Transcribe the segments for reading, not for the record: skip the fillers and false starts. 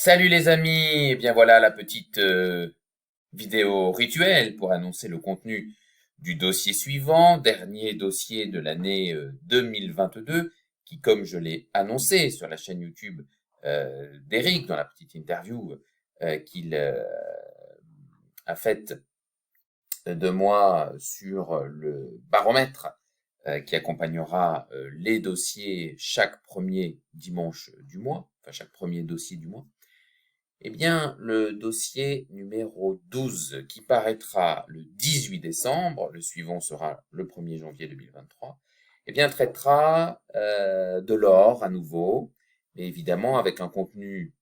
Salut les amis, eh bien voilà la petite vidéo rituelle pour annoncer le contenu du dossier suivant, dernier dossier de l'année 2022, qui comme je l'ai annoncé sur la chaîne YouTube d'Eric dans la petite interview qu'il a faite de moi sur le baromètre qui accompagnera les dossiers chaque premier dimanche du mois, enfin chaque premier dossier du mois. Eh bien, le dossier numéro 12 qui paraîtra le 18 décembre, le suivant sera le 1er janvier 2023, eh bien, traitera de l'or à nouveau, mais évidemment avec un contenu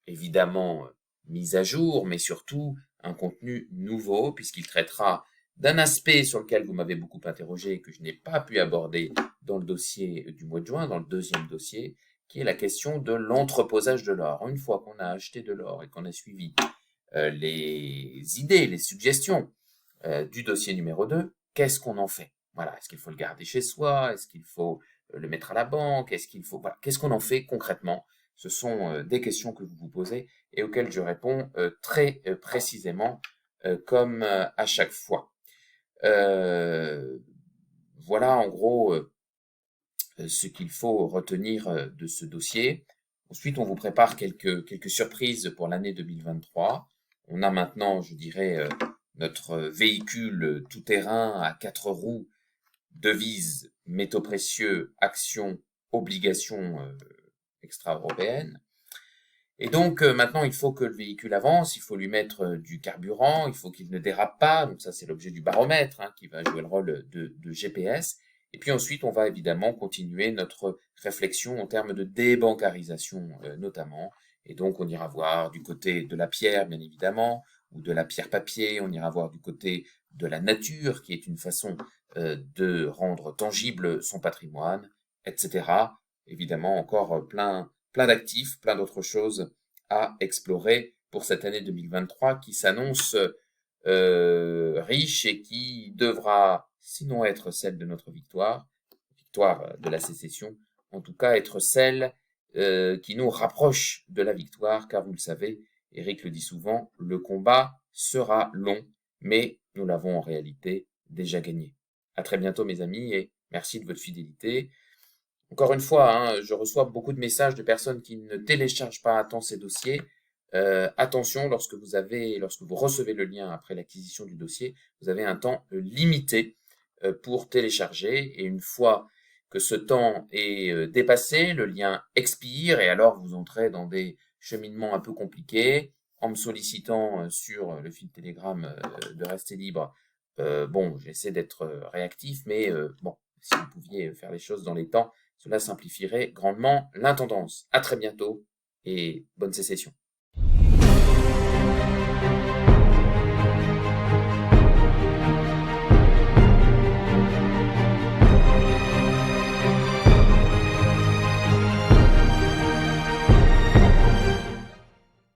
évidemment mis à jour, mais surtout un contenu nouveau, puisqu'il traitera d'un aspect sur lequel vous m'avez beaucoup interrogé et que je n'ai pas pu aborder dans le dossier du mois de juin, dans le deuxième dossier, qui est la question de l'entreposage de l'or. Une fois qu'on a acheté de l'or et qu'on a suivi les idées, les suggestions du dossier numéro 2, qu'est-ce qu'on en fait? Voilà, est-ce qu'il faut le garder chez soi? Est-ce qu'il faut le mettre à la banque? Est-ce qu'il faut... Voilà, qu'est-ce qu'on en fait concrètement? Ce sont des questions que vous vous posez et auxquelles je réponds très précisément comme à chaque fois. Voilà en gros ce qu'il faut retenir de ce dossier. Ensuite, on vous prépare quelques surprises pour l'année 2023. On a maintenant, je dirais, notre véhicule tout-terrain à 4 roues, devises, métaux précieux, actions, obligations extra-européennes. Et donc maintenant, il faut que le véhicule avance, il faut lui mettre du carburant, il faut qu'il ne dérape pas. Donc ça, c'est l'objet du baromètre qui va jouer le rôle de GPS. Et puis ensuite, on va évidemment continuer notre réflexion en termes de débancarisation notamment. Et donc, on ira voir du côté de la pierre, bien évidemment, ou de la pierre-papier. On ira voir du côté de la nature, qui est une façon de rendre tangible son patrimoine, etc. Évidemment, encore plein d'actifs, plein d'autres choses à explorer pour cette année 2023 qui s'annonce riche et qui devra, sinon être celle de notre victoire, victoire de la sécession, en tout cas être celle qui nous rapproche de la victoire, car vous le savez, Éric le dit souvent, le combat sera long, mais nous l'avons en réalité déjà gagné. À très bientôt mes amis et merci de votre fidélité. Encore une fois, je reçois beaucoup de messages de personnes qui ne téléchargent pas à temps ces dossiers. Attention, lorsque vous recevez le lien après l'acquisition du dossier, vous avez un temps limité pour télécharger. Et une fois que ce temps est dépassé, le lien expire et alors vous entrez dans des cheminements un peu compliqués. En me sollicitant sur le fil Telegram de Rester Libre, bon, j'essaie d'être réactif, mais bon, si vous pouviez faire les choses dans les temps, cela simplifierait grandement l'intendance. À très bientôt et bonne sécession.